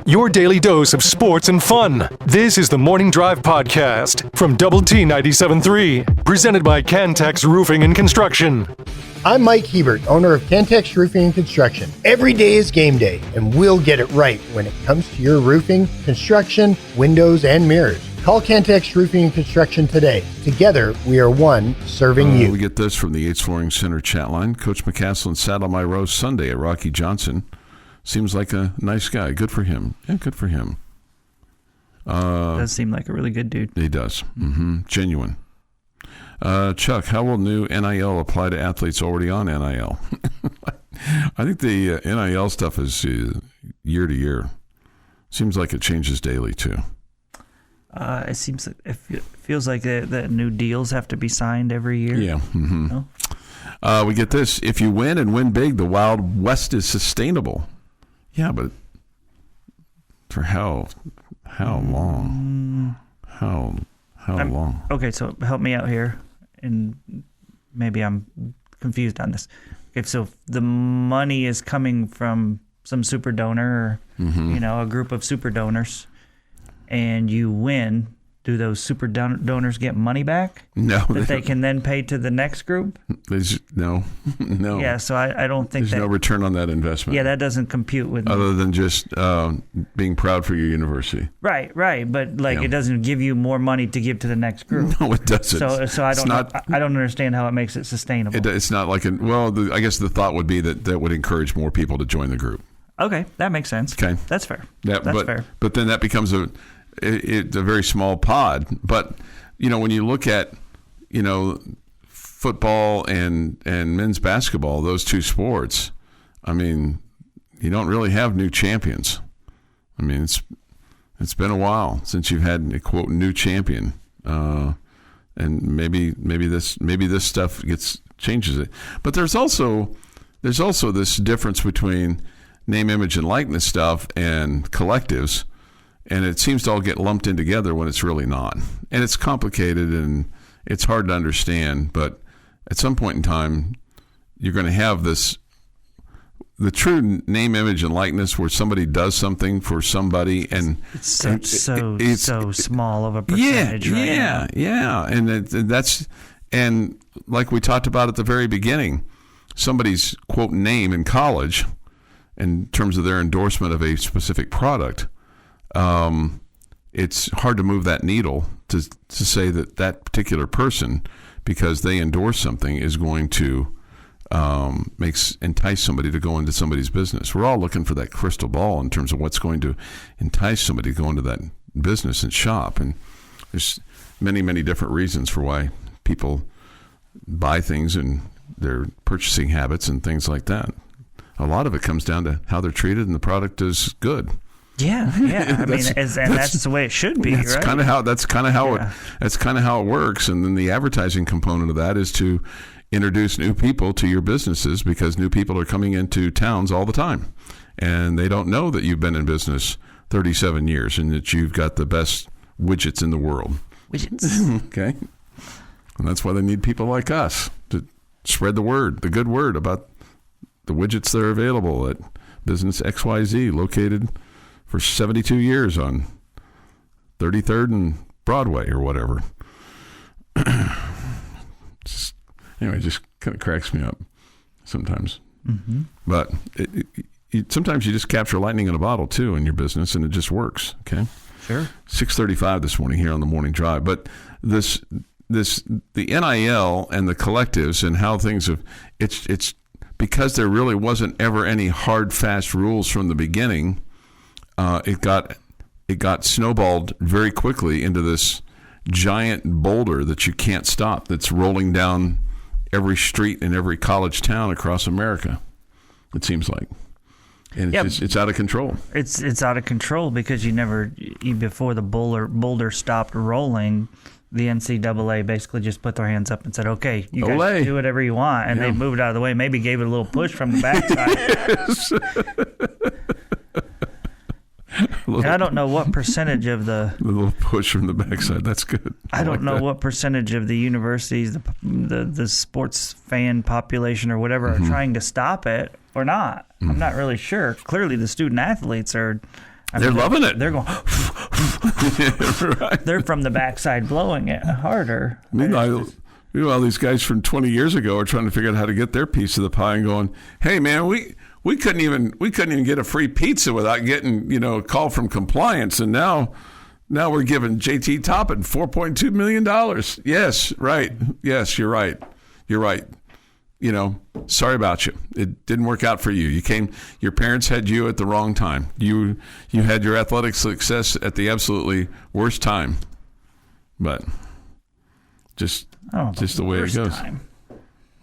Your daily dose of sports and fun. This is the Morning Drive Podcast from Double T 97.3, presented by Cantex Roofing and Construction. I'm Mike Hebert, owner of Cantex Roofing and Construction. Every day is game day, and we'll get it right when it comes to your roofing, construction, windows, and mirrors. Call Cantex Roofing and Construction today. Together, we are one serving you. We get this from the Yates Flooring Center chat line. Coach McCasland sat on my row Sunday at Rocky Johnson. Seems like a nice guy. Good for him. Yeah, good for him. Does seem like a really good dude. He does. Mm-hmm. Genuine. Chuck, how will new NIL apply to athletes already on NIL? I think the NIL stuff is year to year. Seems like it changes daily too. It seems it feels like the new deals have to be signed every year. Yeah. Mm-hmm. No? We get this. If you win and win big, the Wild West is sustainable. Yeah, but for how long? How long? Okay, so help me out here, and maybe I'm confused on this. If so, the money is coming from some super donor, or a group of super donors, and you win. Do those super donors get money back? No. That they can then pay to the next group? No. Yeah, so I don't think there's no return on that investment. Yeah, that doesn't compute with me. Other than just being proud for your university. Right. But It doesn't give you more money to give to the next group. No, it doesn't. So I don't understand how it makes it sustainable. It's not like I guess the thought would be that would encourage more people to join the group. Okay, that makes sense. Okay, that's fair. That's fair. But then that becomes it's a very small pod. But when you look at football and men's basketball, those two sports, I mean, you don't really have new champions. I mean, it's been a while since you've had a quote new champion, and maybe this stuff changes it. But there's also this difference between name, image, and likeness stuff and collectives. And it seems to all get lumped in together when it's really not. And it's complicated and it's hard to understand. But at some point in time, you're going to have the true name, image, and likeness where somebody does something for somebody. And it's so small of a percentage. Yeah. And like we talked about at the very beginning, somebody's, quote, name in college in terms of their endorsement of a specific product, it's hard to move that needle to say that particular person, because they endorse something, is going to entice somebody to go into somebody's business. We're all looking for that crystal ball in terms of what's going to entice somebody to go into that business and shop. And there's many, many different reasons for why people buy things and their purchasing habits and things like that. A lot of it comes down to how they're treated and the product is good. Yeah. I mean, that's the way it should be. That's right? That's kind of how it works. And then the advertising component of that is to introduce new people to your businesses, because new people are coming into towns all the time, and they don't know that you've been in business 37 years and that you've got the best widgets in the world. Widgets. Okay, and that's why they need people like us to spread the good word about the widgets that are available at Business XYZ, located for 72 years on 33rd and Broadway or whatever. Just kind of cracks me up sometimes. Mm-hmm. But sometimes you just capture lightning in a bottle too in your business, and it just works. Okay. Sure. 6:35 this morning here on the Morning Drive. But the NIL and the collectives and how things have it's because there really wasn't ever any hard, fast rules from the beginning. It got snowballed very quickly into this giant boulder that you can't stop, that's rolling down every street in every college town across America, it seems like. And it's out of control. It's out of control because before the boulder stopped rolling, the NCAA basically just put their hands up and said, okay, you guys do whatever you want. And they moved out of the way, maybe gave it a little push from the backside. I don't know what percentage of the little push from the backside. That's good. I don't know what percentage of the universities, the sports fan population or whatever, are trying to stop it, or not. I'm not really sure. Clearly, the student athletes are. They're loving it. They're going. Right. They're from the backside blowing it harder. Meanwhile, these guys from 20 years ago are trying to figure out how to get their piece of the pie and going, hey, man, we couldn't even get a free pizza without getting, a call from compliance. And now we're giving JT Toppin $4.2 million. Yes, right. Yes, you're right. You're right. Sorry about you. It didn't work out for you. Your parents had you at the wrong time. You had your athletic success at the absolutely worst time. But just the way it goes. Time.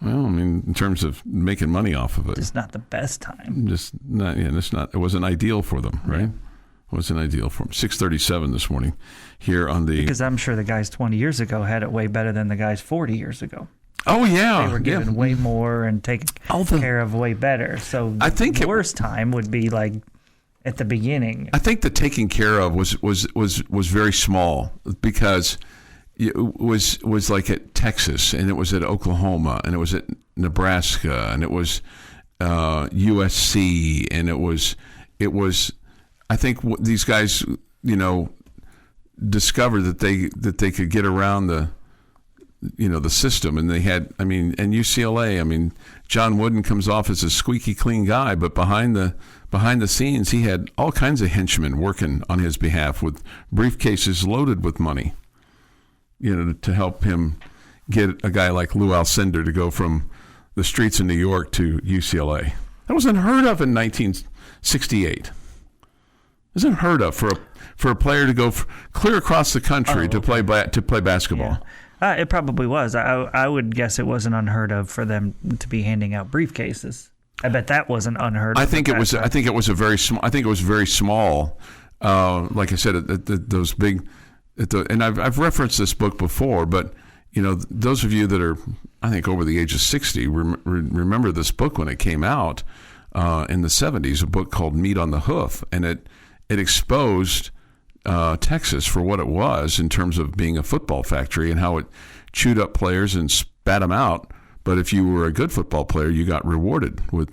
Well, I mean, in terms of making money off of it. Just not the best time. It wasn't ideal for them, right? It wasn't ideal for them. 6:37 this morning here on the... Because I'm sure the guys 20 years ago had it way better than the guys 40 years ago. Oh, yeah. They were given way more and taken care of way better. So I think the worst time would be like at the beginning. I think the taking care of was very small because it was like at Texas and it was at Oklahoma and it was at Nebraska and it was USC and it was I think these guys discovered that they could get around the system, and they had, and UCLA, John Wooden comes off as a squeaky clean guy, but behind the scenes, he had all kinds of henchmen working on his behalf with briefcases loaded with money, to help him get a guy like Lou Alcindor to go from the streets of New York to UCLA. That was unheard of in 1968. It was unheard of for a player to go clear across the country to play basketball. Yeah. It probably was. I would guess it wasn't unheard of for them to be handing out briefcases. I bet that wasn't unheard of. I think it was very small. Like I said, those big. And I've referenced this book before, but those of you that are, I think, over the age of 60 remember this book when it came out in the 70s. A book called Meat on the Hoof, and it exposed Texas for what it was in terms of being a football factory and how it chewed up players and spat them out. But if you were a good football player, you got rewarded with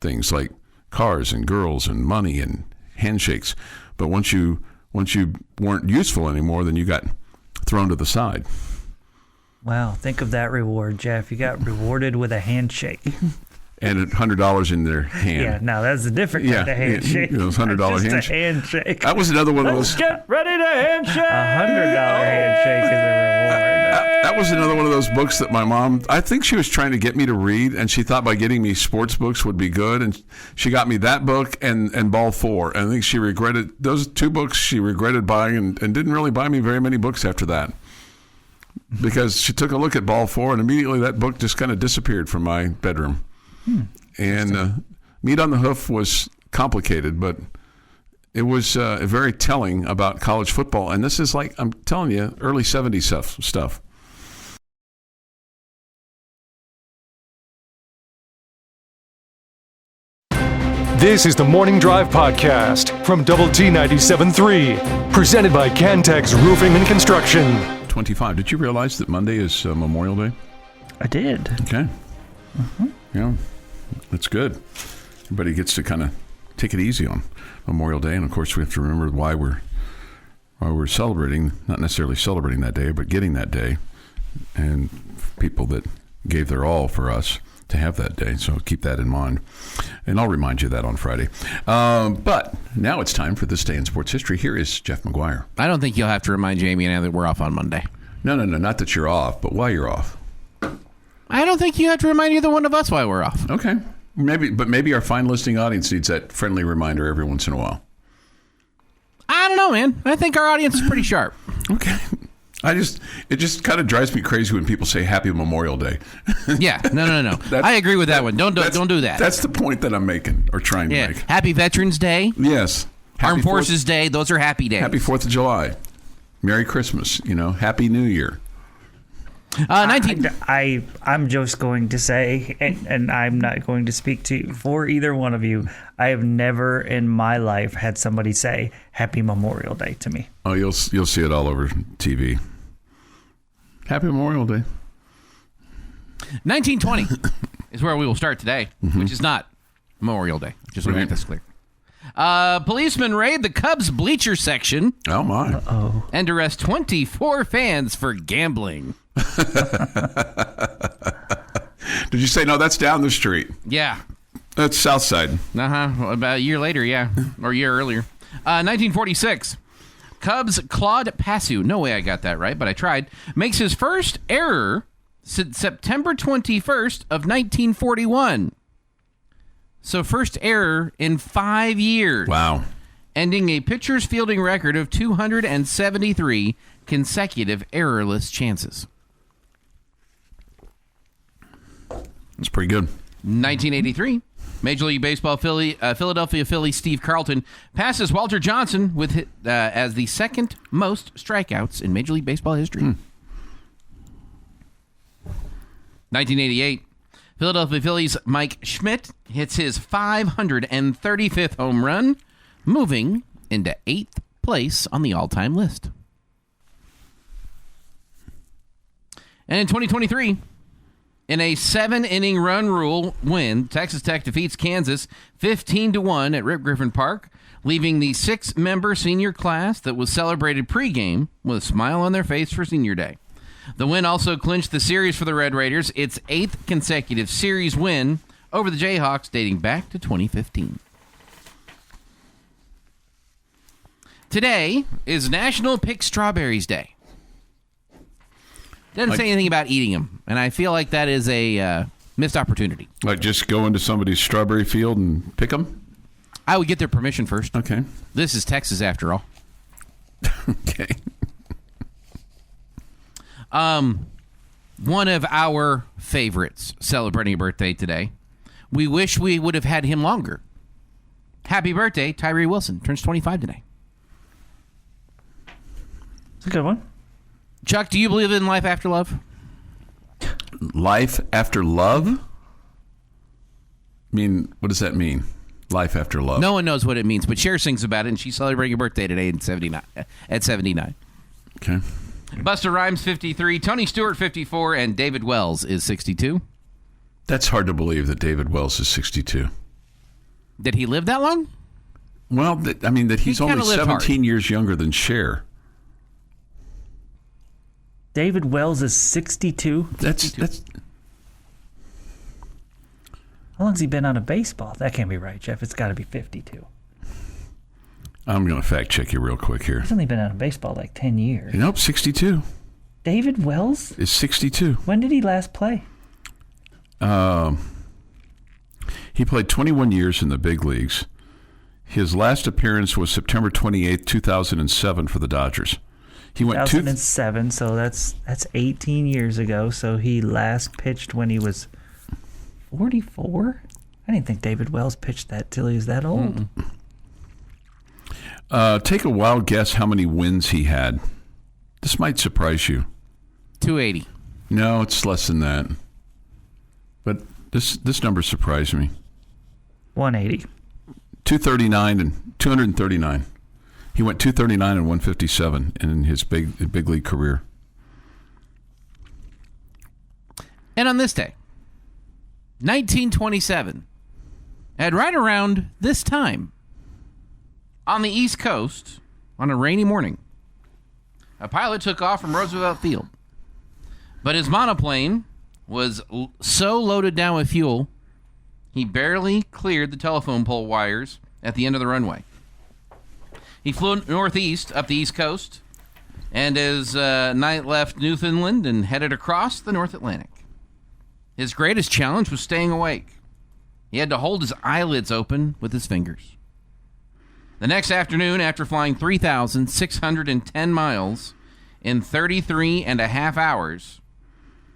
things like cars and girls and money and handshakes. But once you weren't useful anymore, then you got thrown to the side. Wow, think of that reward, Jeff. You got rewarded with a handshake. And $100 in their hand. Yeah, now that's a different kind of handshake. Those $100 handshake. A handshake. That was another one of those. Let's get ready to handshake. $100 handshake is a reward. That was another one of those books that my mom, I think she was trying to get me to read, and she thought by getting me sports books would be good, and she got me that book and Ball 4. And I think she regretted those two books. She regretted buying and didn't really buy me very many books after that, because she took a look at Ball 4 and immediately that book just kind of disappeared from my bedroom. And Meat on the Hoof was complicated, but it was very telling about college football. And this is like, I'm telling you, early 70s stuff. This is the Morning Drive Podcast from Double T 97.3, presented by Cantex Roofing and Construction. 25. Did you realize that Monday is Memorial Day? I did. Okay. Yeah. That's good. Everybody gets to kind of take it easy on Memorial Day, and of course we have to remember why we're celebrating, not necessarily celebrating that day, but getting that day, and people that gave their all for us to have that day. So keep that in mind, and I'll remind you of that on Friday. But now it's time for This Day in Sports History. Here is Jeff McGuire. I don't think you'll have to remind Jamie and I that we're off on Monday. No, not that you're off, but why you're off. I don't think you have to remind either one of us why we're off. Okay. Maybe our fine listening audience needs that friendly reminder every once in a while. I don't know, man. I think our audience is pretty sharp. Okay. It just kind of drives me crazy when people say Happy Memorial Day. Yeah. No. I agree with that one. Don't do that. That's the point that I'm making or trying to make. Happy Veterans Day. Yes. Armed Forces Day. Those are happy days. Happy 4th of July. Merry Christmas. Happy New Year. I'm just going to say, and I'm not going to speak to for either one of you, I have never in my life had somebody say Happy Memorial Day to me. Oh, you'll see it all over TV. Happy Memorial Day. 1920 is where we will start today, which is not Memorial Day. Just want to make this clear. Policemen raid the Cubs bleacher section. Oh, my. Uh-oh. And arrest 24 fans for gambling. Did you say, no, that's down the street? Yeah. That's south side. Uh-huh. About a year later, yeah. Or a year earlier. 1946. Cubs Claude Passu, no way I got that right, but I tried, makes his first error since September 21st of 1941. So first error in 5 years. Wow. Ending a pitcher's fielding record of 273 consecutive errorless chances. That's pretty good. 1983. Major League Baseball Philadelphia Phillies Steve Carlton passes Walter Johnson with as the second most strikeouts in Major League Baseball history. 1988. Philadelphia Phillies Mike Schmidt hits his 535th home run, moving into 8th place on the all-time list. And in 2023, in a 7-inning run rule win, Texas Tech defeats Kansas 15-1 at Rip Griffin Park, leaving the 6-member senior class that was celebrated pregame with a smile on their face for Senior Day. The win also clinched the series for the Red Raiders, its 8th consecutive series win over the Jayhawks dating back to 2015. Today is National Pick Strawberries Day. Doesn't say anything about eating them, and I feel like that is a missed opportunity. Like just go into somebody's strawberry field and pick them? I would get their permission first. Okay. This is Texas, after all. Okay. One of our favorites celebrating a birthday today. We wish we would have had him longer. Happy birthday, Tyree Wilson. Turns 25 today. It's a good one. Chuck, do you believe in life after love? Life after love? I mean, what does that mean? Life after love. No one knows what it means, but Cher sings about it, and she's celebrating her birthday today at 79. Okay. Busta Rhymes, 53. Tony Stewart, 54. And David Wells is 62. That's hard to believe that David Wells is 62. Did he live that long? Well, that he's only 17 years younger than Cher. David Wells is 62. That's. How long's he been out of baseball? That can't be right, Jeff. It's got to be 52. I'm going to fact check you real quick here. He's only been out of baseball like 10 years. Nope, 62. David Wells is 62. When did he last play? He played 21 years in the big leagues. His last appearance was September 28th, 2007 for the Dodgers. He went 2007, so that's 18 years ago. So he last pitched when he was 44? I didn't think David Wells pitched that till he was that old. Take a wild guess how many wins he had. This might surprise you. 280. No, it's less than that. But this number surprised me. 180. 239. He went 239 and 157 in his big league career. And on this day, 1927, at right around this time, on the East Coast, on a rainy morning, a pilot took off from Roosevelt Field. But his monoplane was so loaded down with fuel, he barely cleared the telephone pole wires at the end of the runway. He flew northeast up the East Coast, and as night left Newfoundland and headed across the North Atlantic. His greatest challenge was staying awake. He had to hold his eyelids open with his fingers. The next afternoon, after flying 3,610 miles in 33 and a half hours,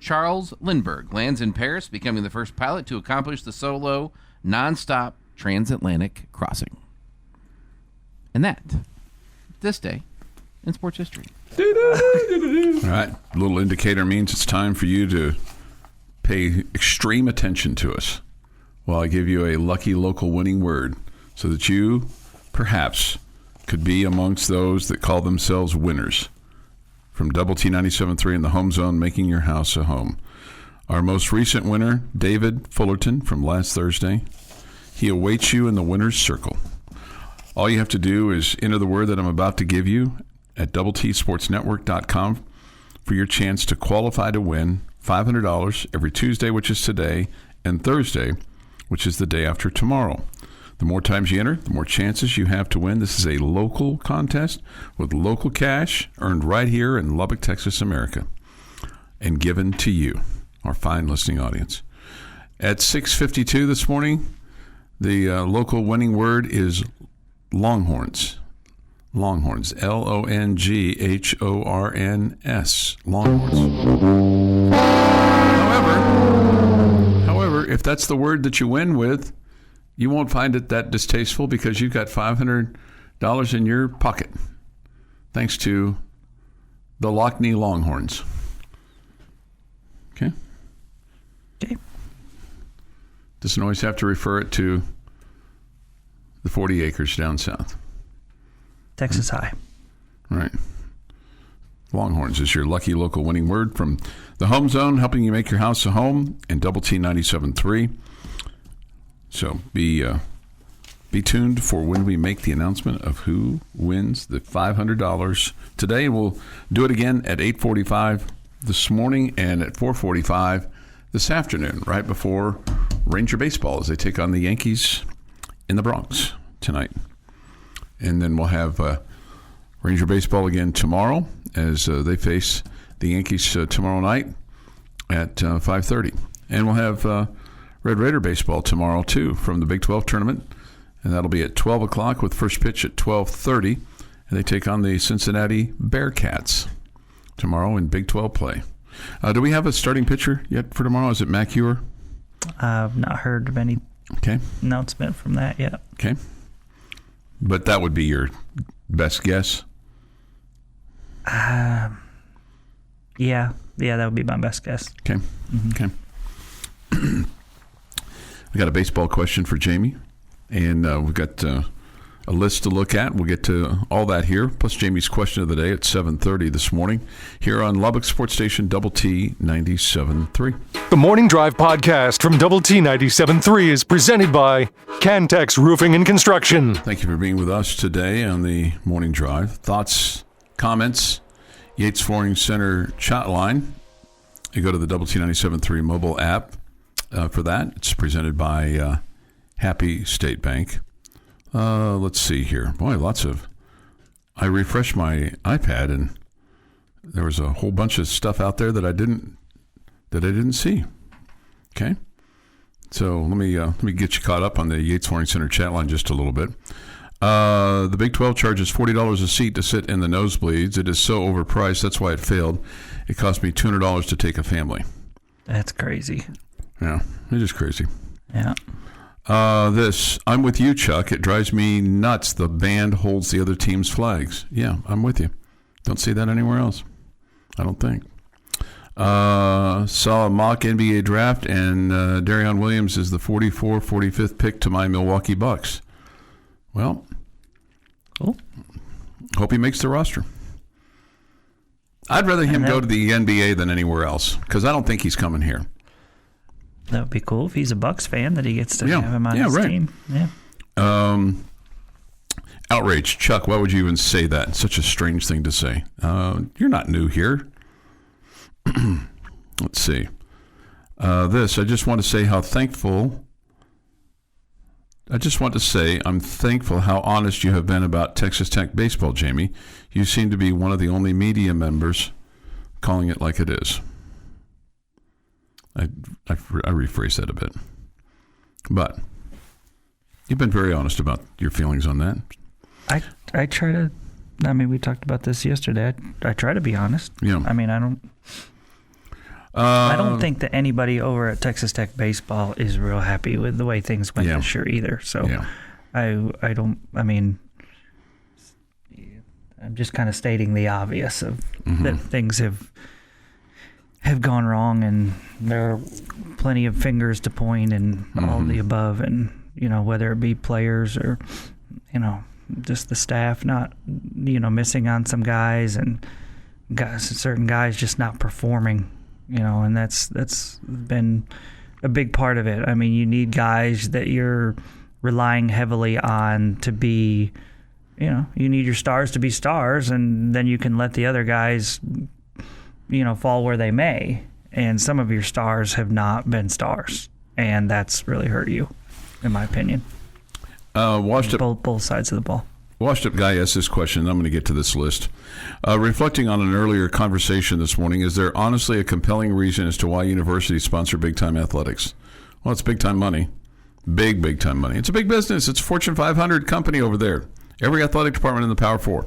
Charles Lindbergh lands in Paris, becoming the first pilot to accomplish the solo, non-stop transatlantic crossing. And that, this day, in sports history. All right. A little indicator means it's time for you to pay extreme attention to us while I give you a lucky local winning word so that you, perhaps, could be amongst those that call themselves winners. From Double T 97.3 in the home zone, making your house a home. Our most recent winner, David Fullerton, from last Thursday. He awaits you in the winner's circle. All you have to do is enter the word that I'm about to give you at doubleTSportsNetwork.com for your chance to qualify to win $500 every Tuesday, which is today, and Thursday, which is the day after tomorrow. The more times you enter, the more chances you have to win. This is a local contest with local cash earned right here in Lubbock, Texas, America, and given to you, our fine listening audience. At 6:52 this morning, the local winning word is Longhorns. Longhorns. Longhorns. Longhorns. However, if that's the word that you win with, you won't find it that distasteful because you've got $500 in your pocket, thanks to the Lockney Longhorns. Okay? Okay. Doesn't always have to refer it to the 40 acres down south. Texas High. Right. Longhorns is your lucky local winning word from the Home Zone, helping you make your house a home, and Double T 97.3. So be tuned for when we make the announcement of who wins the $500 today. We'll do it again at 8:45 this morning and at 4:45 this afternoon, right before Ranger baseball as they take on the Yankees in the Bronx tonight. And then we'll have Ranger baseball again tomorrow as they face the Yankees tomorrow night at 5:30. And we'll have Red Raider baseball tomorrow, too, from the Big 12 tournament. And that'll be at 12 o'clock with first pitch at 12:30. And they take on the Cincinnati Bearcats tomorrow in Big 12 play. Do we have a starting pitcher yet for tomorrow? Is it Mac Ewer? I've not heard of any announcement from that yet. Okay. But that would be your best guess? Yeah, that would be my best guess. Okay. Okay. We got a baseball question for Jamie, and we've got a list to look at. We'll get to all that here, plus Jamie's question of the day at 7:30 this morning here on Lubbock Sports Station Double T 97.3. The Morning Drive podcast from Double T 97.3 is presented by Cantex Roofing and Construction. Thank you for being with us today on the Morning Drive. Thoughts, comments, Yates Flooring Center chat line. You go to the Double T 97.3 mobile app for that. It's presented by Happy State Bank. Let's see here. Boy, I refreshed my iPad and there was a whole bunch of stuff out there that I didn't see. Okay. So let me get you caught up on the Yates Flooring Center chat line just a little bit. The Big 12 charges $40 a seat to sit in the nosebleeds. It is so overpriced. That's why it failed. It cost me $200 to take a family. That's crazy. Yeah, it is crazy. Yeah. I'm with you, Chuck. It drives me nuts. The band holds the other team's flags. Yeah, I'm with you. Don't see that anywhere else, I don't think. Saw a mock NBA draft, and Darion Williams is the 45th pick to my Milwaukee Bucks. Well, hope he makes the roster. I'd rather him go to the NBA than anywhere else because I don't think he's coming here. That would be cool if he's a Bucks fan that he gets to have him on his team. Yeah. Outrage. Chuck, why would you even say that? Such a strange thing to say. You're not new here. Let's see. I just want to say I'm thankful how honest you have been about Texas Tech baseball, Jamie. You seem to be one of the only media members calling it like it is. I rephrase that a bit. But you've been very honest about your feelings on that. I try to, we talked about this yesterday. I try to be honest. Yeah. I don't think that anybody over at Texas Tech baseball is real happy with the way things went this year either. So I'm just kind of stating the obvious of that things have gone wrong, and there are plenty of fingers to point and all the above, and whether it be players or just the staff not missing on some guys, and certain guys just not performing, and that's been a big part of it. You need guys that you're relying heavily on to be, you need your stars to be stars, and then you can let the other guys, fall where they may. And some of your stars have not been stars, and that's really hurt you, in my opinion. Both sides of the ball. Washed Up Guy asked this question, and I'm going to get to this list. Reflecting on an earlier conversation this morning, is there honestly a compelling reason as to why universities sponsor big-time athletics? Well, it's big-time money. Big-time money. It's a big business. It's a Fortune 500 company over there. Every athletic department in the Power Four.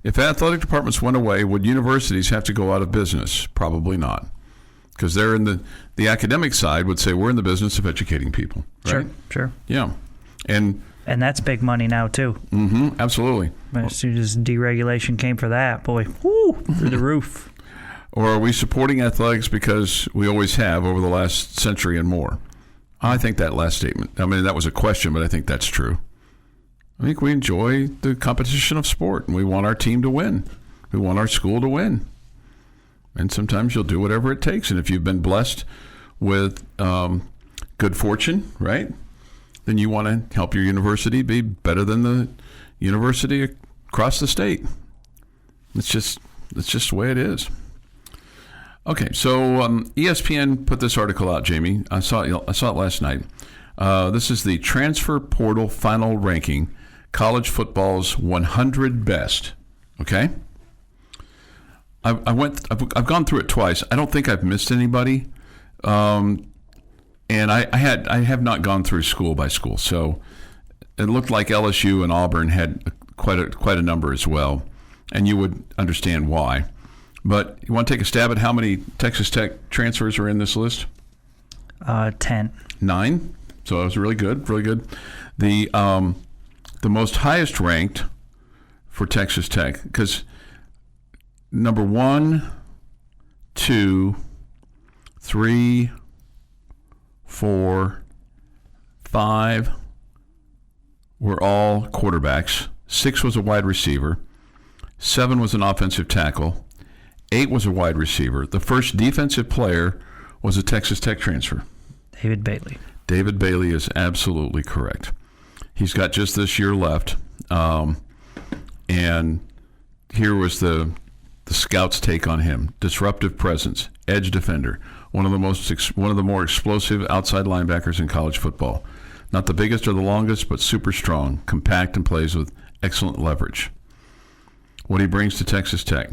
If athletic departments went away, would universities have to go out of business? Probably not. Because they're in the academic side would say, we're in the business of educating people. Right? Sure. Yeah. And that's big money now, too. Mm-hmm, absolutely. As soon as deregulation came for that, boy, through the roof. Or are we supporting athletics because we always have over the last century and more? I think that last statement, that was a question, but I think that's true. I think we enjoy the competition of sport, and we want our team to win. We want our school to win. And sometimes you'll do whatever it takes. And if you've been blessed with good fortune, right, then you want to help your university be better than the university across the state. It's just the way it is. Okay, so ESPN put this article out, Jamie. I saw it last night. This is the transfer portal final ranking, college football's 100 best. Okay, I've gone through it twice. I don't think I've missed anybody. And I have not gone through school by school, so it looked like LSU and Auburn had quite a number as well, and you would understand why. But you want to take a stab at how many Texas Tech transfers are in this list? 10. 9. So that was really good. The most highest ranked for Texas Tech, because number 1, 2, 3, 4, 5 were all quarterbacks. 6 was a wide receiver. 7 was an offensive tackle. 8 was a wide receiver. The first defensive player was a Texas Tech transfer. David Bailey. David Bailey is absolutely correct. He's got just this year left. And here was the scouts' take on him. Disruptive presence, edge defender, one of the more explosive outside linebackers in college football. Not the biggest or the longest, but super strong, compact, and plays with excellent leverage. What he brings to Texas Tech.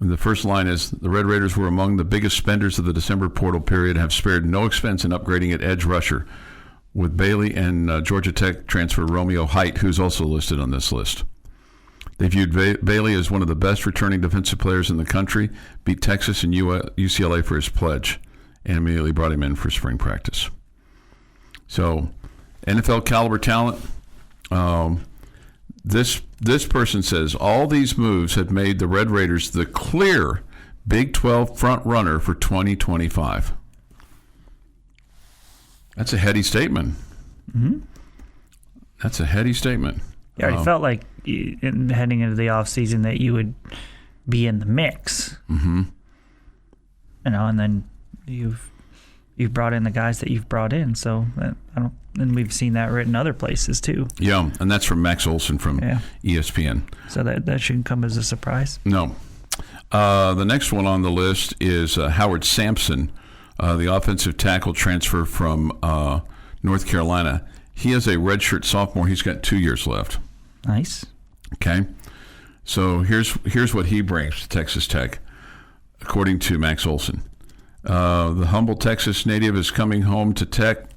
And the first line is, the Red Raiders were among the biggest spenders of the December portal period and have spared no expense in upgrading at edge rusher, with Bailey and Georgia Tech transfer Romeo Height, who's also listed on this list. They viewed Bailey as one of the best returning defensive players in the country, beat Texas and UCLA for his pledge, and immediately brought him in for spring practice. So, NFL caliber talent. This person says all these moves have made the Red Raiders the clear Big 12 front runner for 2025. That's a heady statement. Mm-hmm. That's a heady statement. Yeah, I felt like heading into the offseason that you would be in the mix. Mm-hmm. And then you've brought in the guys that you've brought in. So and we've seen that written other places too. Yeah, and that's from Max Olson from ESPN. So that shouldn't come as a surprise. No. The next one on the list is Howard Sampson, the offensive tackle transfer from North Carolina. He is a redshirt sophomore. He's got 2 years left. Nice. Okay. So here's what he brings to Texas Tech, according to Max Olson. The humble Texas native is coming home to Tech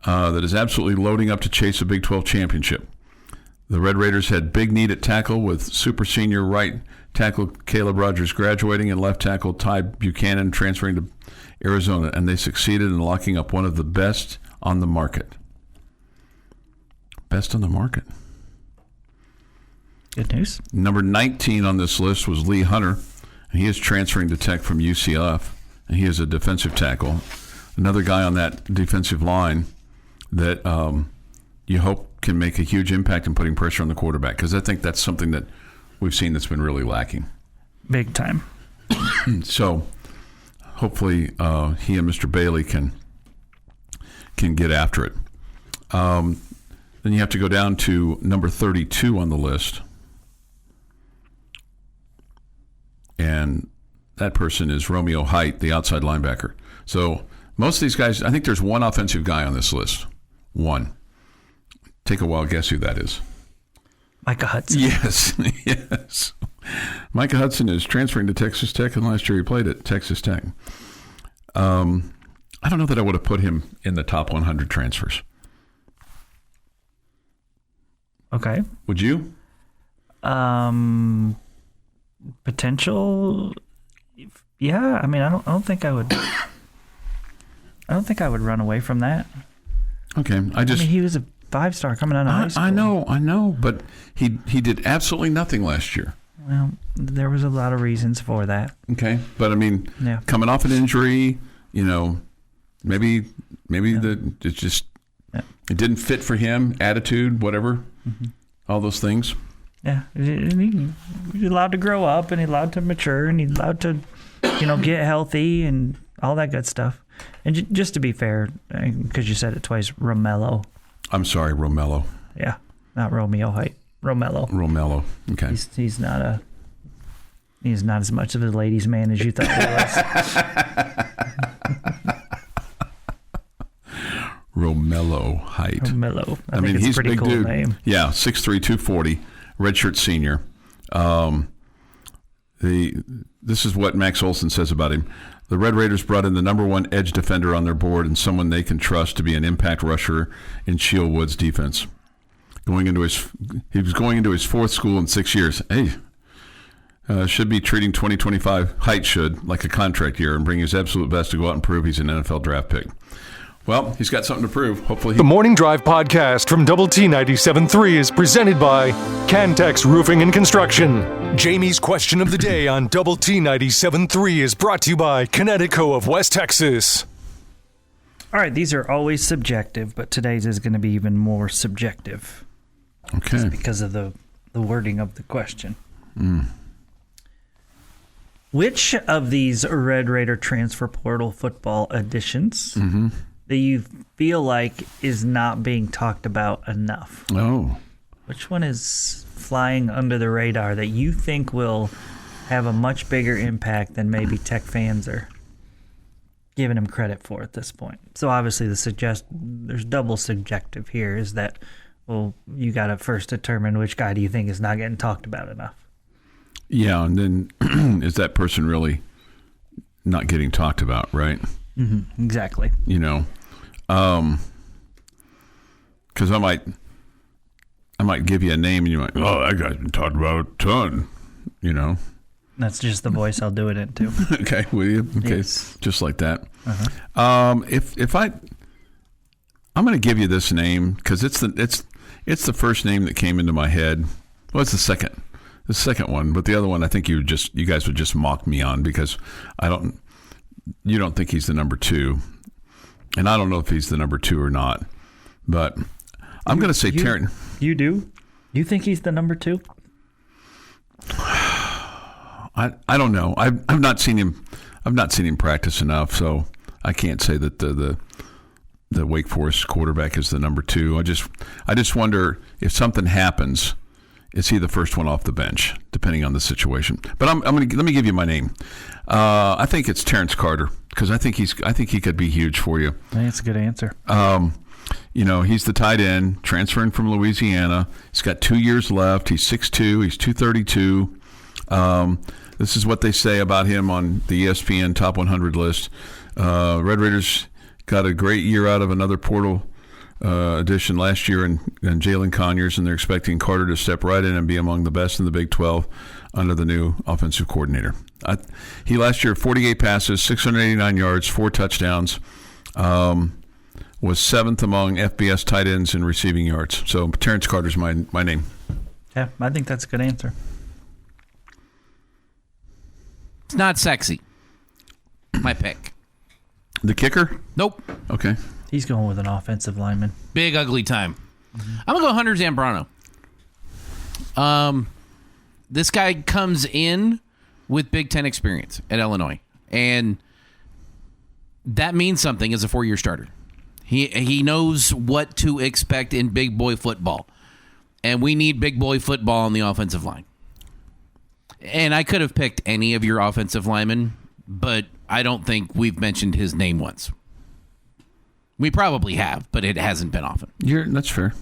that is absolutely loading up to chase a Big 12 championship. The Red Raiders had big need at tackle with super senior right tackle Caleb Rogers graduating and left tackle Ty Buchanan transferring to Arizona, and they succeeded in locking up one of the best on the market. Best on the market. Good news. Number 19 on this list was Lee Hunter, and he is transferring to Tech from UCF, and he is a defensive tackle. Another guy on that defensive line that you hope can make a huge impact in putting pressure on the quarterback, because I think that's something that we've seen that's been really lacking. Big time. So hopefully he and Mr. Bailey can get after it. Then you have to go down to number 32 on the list. And that person is Romeo Height, the outside linebacker. So most of these guys, I think there's one offensive guy on this list. One. Take a wild guess who that is. Micah Hudson. Yes, yes. Micah Hudson is transferring to Texas Tech, and last year he played at Texas Tech. I don't know that I would have put him in the top 100 transfers. Okay. Would you? Potential. Yeah. I mean, I don't think I would. I don't think I would run away from that. Okay. I mean, he was a 5-star coming out of high school. I know, but he did absolutely nothing last year. Well, there was a lot of reasons for that. Okay, but I mean, coming off an injury, maybe it just it didn't fit for him, attitude, whatever, all those things. Yeah, he's allowed to grow up, and he's allowed to mature, and he's allowed to, get healthy and all that good stuff. And just to be fair, because you said it twice, Romello. I'm sorry, Romello. Yeah, not Romeo Height. Romello. Okay. He's not as much of a ladies' man as you thought he was. Romello Height. Romello. I mean, he's a pretty big cool dude. name. Yeah, 6'3", 240, redshirt senior. This is what Max Olson says about him. The Red Raiders brought in the number one edge defender on their board and someone they can trust to be an impact rusher in Shieldwood's defense. He was going into his fourth school in 6 years. Hey, should be treating 2025, Height should, like a contract year and bring his absolute best to go out and prove he's an NFL draft pick. Well, he's got something to prove. Hopefully. The Morning Drive podcast from Double T 97.3 is presented by Cantex Roofing and Construction. Jamie's question of the day on Double T 97.3 is brought to you by Connecticut of West Texas. All right, these are always subjective, but today's is going to be even more subjective. Okay. Just because of the wording of the question. Which of these Red Raider transfer portal football additions that you feel like is not being talked about enough? Oh. Which one is flying under the radar that you think will have a much bigger impact than maybe Tech fans are giving him credit for at this point? So obviously there's double subjective here, is that, well, you got to first determine which guy do you think is not getting talked about enough. Yeah, and then is that person really not getting talked about, right? Mm-hmm, exactly. Because I might give you a name and you might, oh, that guy's been talked about a ton, That's just the voice I'll do it into. Okay, will you? Okay, yes. Just like that. Uh-huh. I'm going to give you this name because it's the first name that came into my head. Well, it's the second one, but the other one I think you guys would just mock me on because you don't think he's the number 2, and I don't know if he's the number 2 or not, but I'm going to say Terrence. You do? You think he's the number 2? I don't know. I've not seen him. I've not seen him practice enough, so I can't say that the Wake Forest quarterback is the number 2. I just wonder if something happens, is he the first one off the bench, depending on the situation. But let me give you my name. I think it's Terrence Carter because I think he could be huge for you. I think that's a good answer. He's the tight end, transferring from Louisiana. He's got 2 years left. He's 6'2". He's 232. This is what they say about him on the ESPN Top 100 list. Red Raiders got a great year out of another portal addition last year and Jalen Conyers, and they're expecting Carter to step right in and be among the best in the Big 12 under the new offensive coordinator. He last year, 48 passes, 689 yards, 4 touchdowns, was 7th among FBS tight ends in receiving yards. So Terrence Carter's my name. Yeah, I think that's a good answer. It's not sexy. My pick. The kicker? Nope. Okay. He's going with an offensive lineman. Big ugly time. I'm going to go Hunter Zambrano. This guy comes in with Big Ten experience at Illinois, and that means something as a 4-year starter. He knows what to expect in big boy football. And we need big boy football on the offensive line. And I could have picked any of your offensive linemen, but I don't think we've mentioned his name once. We probably have, but it hasn't been often. That's fair.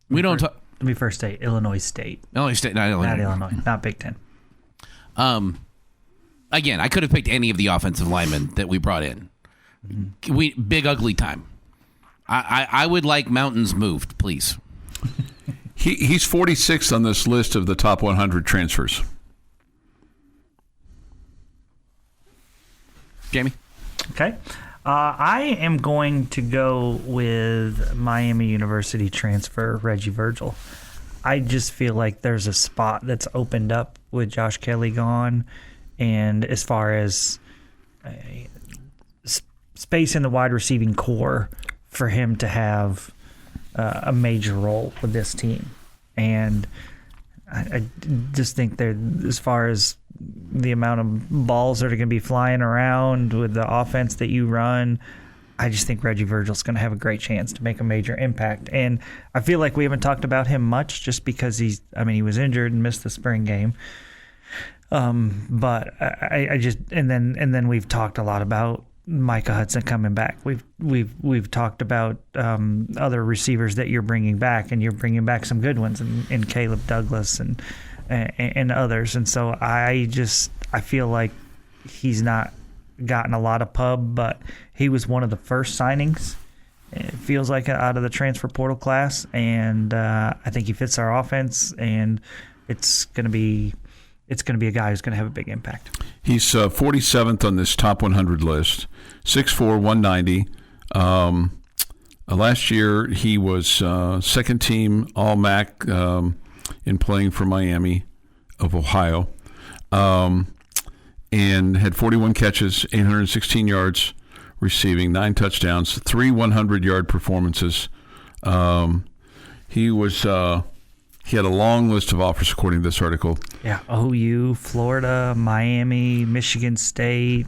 We don't talk. Let me first say Illinois State. Illinois State, not Illinois. Not Illinois, not Big Ten. Again, I could have picked any of the offensive linemen that we brought in. Big ugly time. I would like mountains moved, please. He's 46th on this list of the top 100 transfers. Jamie? Okay. I am going to go with Miami University transfer Reggie Virgil. I just feel like there's a spot that's opened up with Josh Kelly gone. And as far as space in the wide receiving core for him to have a major role with this team. And I just think they're, as far as the amount of balls that are going to be flying around with the offense that you run, I just think Reggie Virgil's going to have a great chance to make a major impact. And I feel like we haven't talked about him much just because he was injured and missed the spring game. But I just, and then we've talked a lot about Micah Hudson coming back. We've talked about other receivers that you're bringing back, and you're bringing back some good ones, and Caleb Douglas and others. And so I feel like he's not gotten a lot of pub, but he was one of the first signings. It feels like out of the transfer portal class, and I think he fits our offense, and it's going to be a guy who's going to have a big impact. He's 47th on this top 100 list, 6'4", 190. Last year, he was second team All-MAC in playing for Miami of Ohio, and had 41 catches, 816 yards receiving, 9 touchdowns, 3 100-yard performances. He had a long list of offers, according to this article. Yeah, OU, Florida, Miami, Michigan State.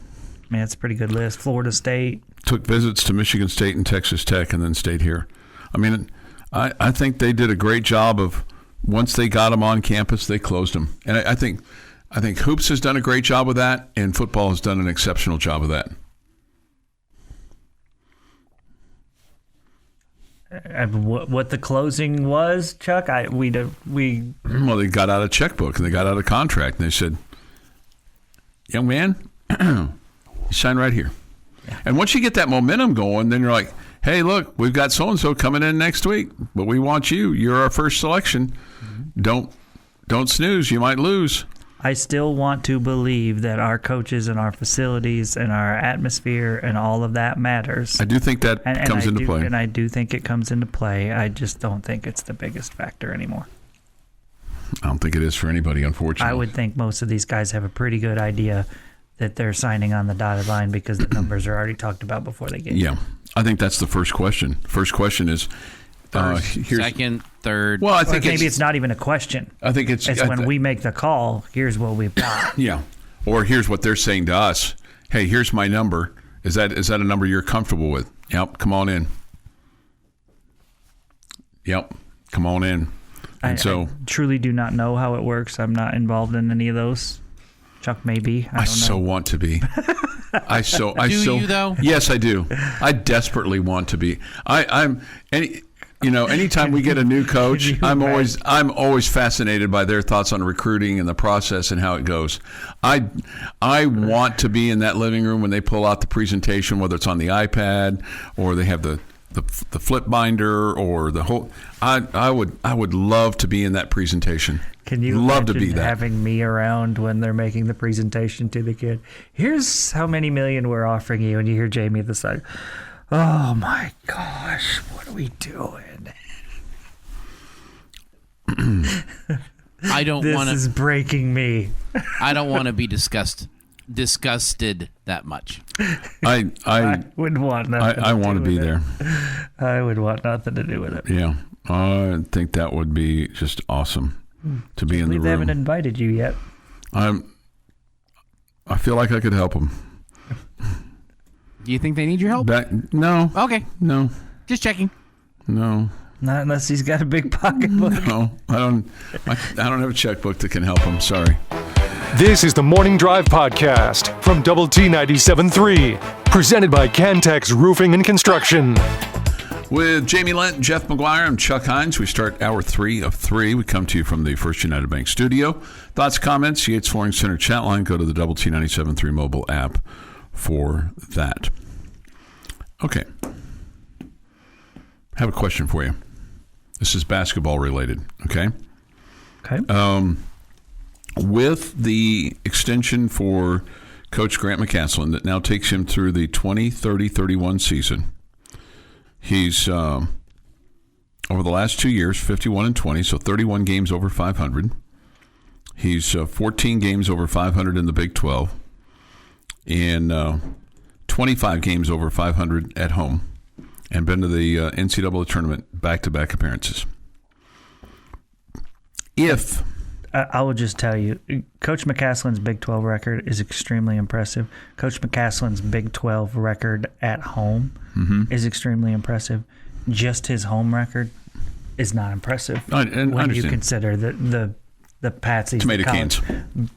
Man, it's a pretty good list. Florida State. Took visits to Michigan State and Texas Tech and then stayed here. I mean, I think they did a great job of, once they got him on campus, they closed him. And I think Hoops has done a great job of that, and football has done an exceptional job of that. What the closing was, Chuck? Well, they got out a checkbook and they got out a contract, and they said, "Young man, you sign right here." Yeah. And once you get that momentum going, then you're like, "Hey, look, we've got so and so coming in next week, but we want you. You're our first selection. Mm-hmm. Don't snooze. You might lose." I still want to believe that our coaches and our facilities and our atmosphere and all of that matters. I do think that comes into play. And I do think it comes into play. I just don't think it's the biggest factor anymore. I don't think it is for anybody, unfortunately. I would think most of these guys have a pretty good idea that they're signing on the dotted line because the numbers are already talked about before they get here. Yeah. I think that's the first question. First question is... second, third. Well, I think maybe it's not even a question. I think it's when we make the call. Here's what we've got. Yeah, or here's what they're saying to us. Hey, here's my number. Is that a number you're comfortable with? Yep. Come on in. Yep. Come on in. And I truly do not know how it works. I'm not involved in any of those. Chuck may be. I don't know. So want to be. Do you though? Yes, I do. I desperately want to be. Anytime we get a new coach, I'm always fascinated by their thoughts on recruiting and the process and how it goes. I want to be in that living room when they pull out the presentation, whether it's on the iPad or they have the flip binder or the whole. I would love to be in that presentation. Can you love imagine to be that. Having me around when they're making the presentation to the kid? Here's how many million we're offering you, and you hear Jamie at the side. Oh my gosh, what are we doing? This is breaking me. I don't want to be disgusted that much. I wouldn't want nothing. I want to be there. I would want nothing to do with it. Yeah, I think that would be just awesome to be in the room. They haven't invited you yet. I feel like I could help them. Do you think they need your help? No. Okay. No. Just checking. No. Not unless he's got a big pocketbook. No. I don't have a checkbook that can help him. Sorry. This is the Morning Drive Podcast from Double T 97.3, presented by Cantex Roofing and Construction. With Jamie Lent, Jeff McGuire, I'm Chuck Heinz. We start hour 3 of 3. We come to you from the First United Bank studio. Thoughts, comments, Yates Flooring Center chat line. Go to the Double T 97.3 mobile app for that. Okay. I have a question for you. This is basketball related, okay? Okay. With the extension for Coach Grant McCasland that now takes him through the 20-30-31 season, he's, over the last 2 years, 51-20, so 31 games over 500. He's 14 games over 500 in the Big 12 and 25 games over 500 at home, and been to the NCAA tournament back-to-back appearances. I will just tell you, Coach McCasland's Big 12 record is extremely impressive. Coach McCasland's Big 12 record at home is extremely impressive. Just his home record is not impressive when you consider the patsies tomato college cans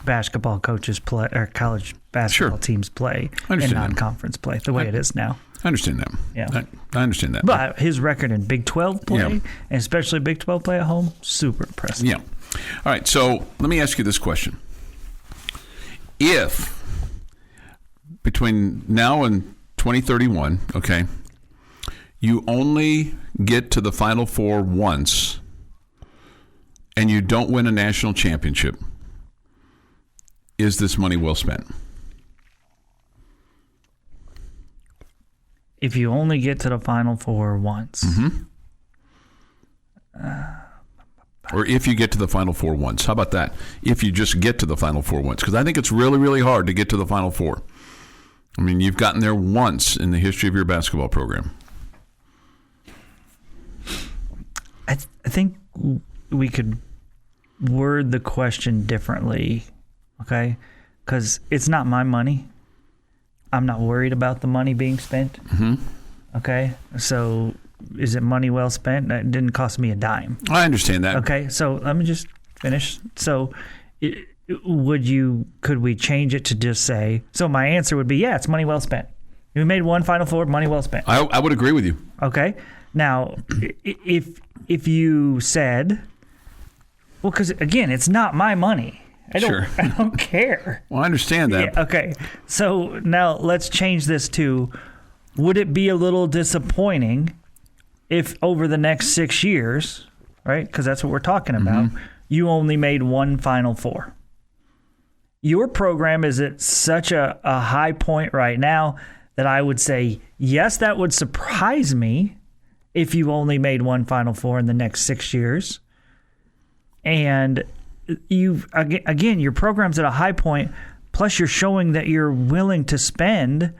basketball coaches play or college basketball teams play in non-conference play the way it is now. I understand that. Yeah, I understand that. But his record in Big 12 play, and especially Big 12 play at home, super impressive. Yeah. All right, so let me ask you this question. If between now and 2031, okay, you only get to the Final Four once and you don't win a national championship, is this money well spent? If you only get to the Final Four once. Or if you get to the Final Four once. How about that? If you just get to the Final Four once. Because I think it's really, really hard to get to the Final Four. I mean, you've gotten there once in the history of your basketball program. I think we could word the question differently, okay? Because it's not my money. I'm not worried about the money being spent. Okay? So is it money well spent? It didn't cost me a dime. I understand that. Okay, so let me just finish. So could we change it to just say, so my answer would be, yeah, it's money well spent. We made one Final Four, money well spent. I would agree with you. Okay. Now, if you said, well, because again, it's not my money. I don't care. Well, I understand that. Yeah, okay. So now let's change this to, would it be a little disappointing if over the next 6 years, right, because that's what we're talking about, you only made one Final Four? Your program is at such a high point right now that I would say, yes, that would surprise me if you only made one Final Four in the next 6 years. And again, your program's at a high point, plus you're showing that you're willing to spend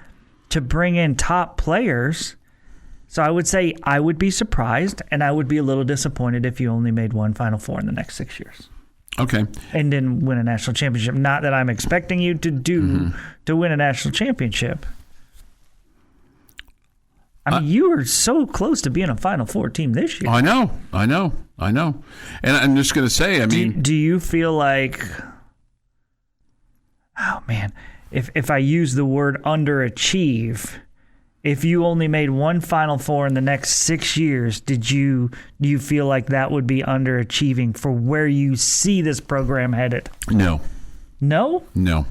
to bring in top players. So I would say I would be surprised and I would be a little disappointed if you only made one Final Four in the next 6 years. Okay. And didn't win a national championship. Not that I'm expecting you to win a national championship. I mean, you were so close to being a Final Four team this year. I know. And I'm just going to say, I mean, do you feel like, oh man, if I use the word underachieve, if you only made one Final Four in the next 6 years, do you feel like that would be underachieving for where you see this program headed? No. No? No.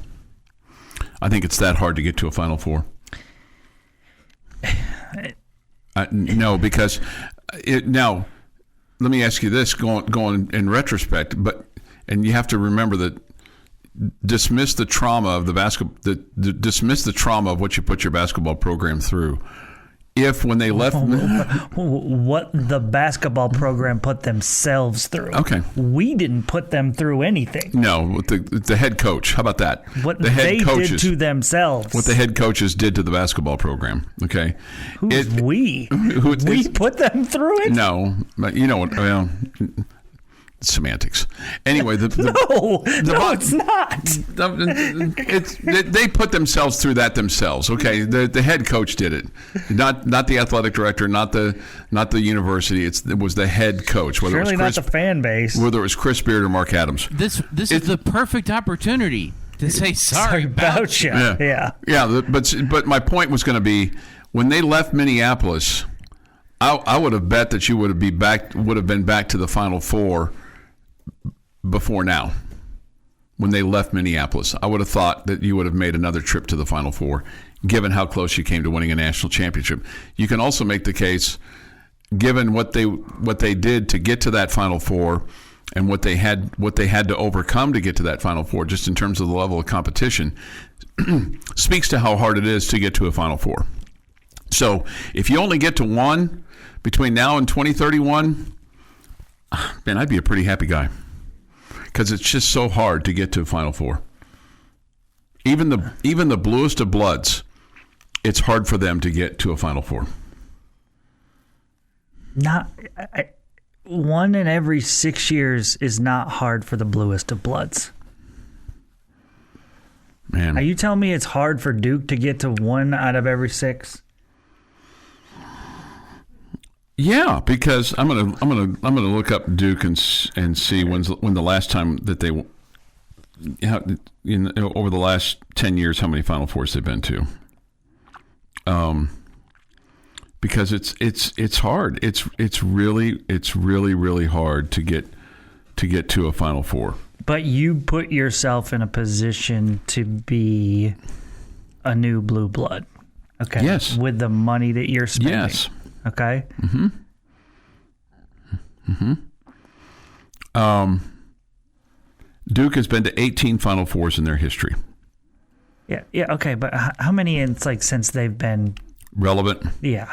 I think it's that hard to get to a Final Four. No, because now let me ask you this: going in retrospect, and you have to remember that dismiss the trauma of the basketball. Dismiss the trauma of what you put your basketball program through. If when they left, what the basketball program put themselves through. Okay, we didn't put them through anything. No, the head coach. How about that? What the head they coaches, did to themselves. What the head coaches did to the basketball program. Okay, we put them through it. No, but you know what? Well, semantics. Anyway, No, it's not. They put themselves through that themselves. Okay, the head coach did it, not the athletic director, not the university. It was the head coach. Surely not the fan base. Whether it was Chris Beard or Mark Adams. This is the perfect opportunity to say sorry about you. Yeah. But my point was going to be, when they left Minneapolis, I would have bet that you would have been back to the Final Four before now. When they left Minneapolis, I would have thought that you would have made another trip to the Final Four, given how close you came to winning a national championship. You can also make the case, given what they did to get to that Final Four and what they had to overcome to get to that Final Four, just in terms of the level of competition, speaks to how hard it is to get to a Final Four. So if you only get to one between now and 2031, man, I'd be a pretty happy guy, because it's just so hard to get to a Final Four. Even the bluest of bloods, it's hard for them to get to a Final Four. One in every 6 years is not hard for the bluest of bloods. Man, are you telling me it's hard for Duke to get to one out of every 6? Yeah, because I'm gonna look up Duke and see when the last time that they, over the last 10 years, how many Final Fours they've been to. Because it's hard. It's really hard to get to a Final Four. But you put yourself in a position to be a new blue blood. Okay. Yes. With the money that you're spending. Yes. Okay. Mm-hmm. Mm-hmm. Duke has been to 18 Final Fours in their history. Yeah. Okay. But how many? It's like since they've been relevant. Yeah.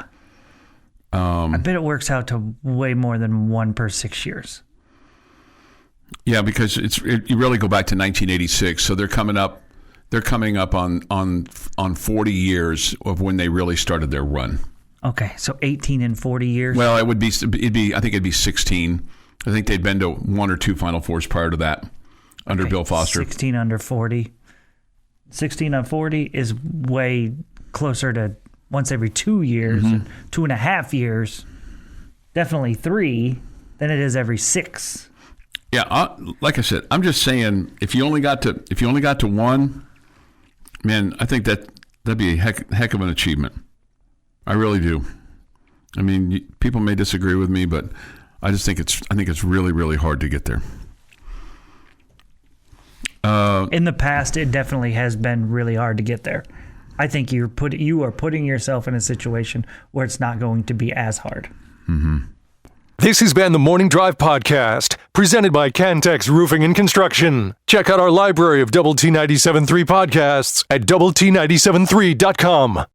I bet it works out to way more than one per 6 years. Yeah, because you really go back to 1986, so they're coming up on 40 years of when they really started their run. Okay, so 18 and 40 years. Well, I think it'd be 16. I think they'd been to one or two Final Fours prior to that under Bill Foster. 16 under 40. 16 on 40 is way closer to once every 2 years, and 2.5 years, definitely 3, than it is every 6. Yeah, like I said, I'm just saying, if you only got to one, man, I think that'd be a heck of an achievement. I really do. I mean, people may disagree with me, but I just think it's really, really hard to get there. In the past, it definitely has been really hard to get there. I think you are putting yourself in a situation where it's not going to be as hard. Mm-hmm. This has been the Morning Drive Podcast, presented by Cantex Roofing and Construction. Check out our library of Double T 97.3 podcasts at doublet97.3.com.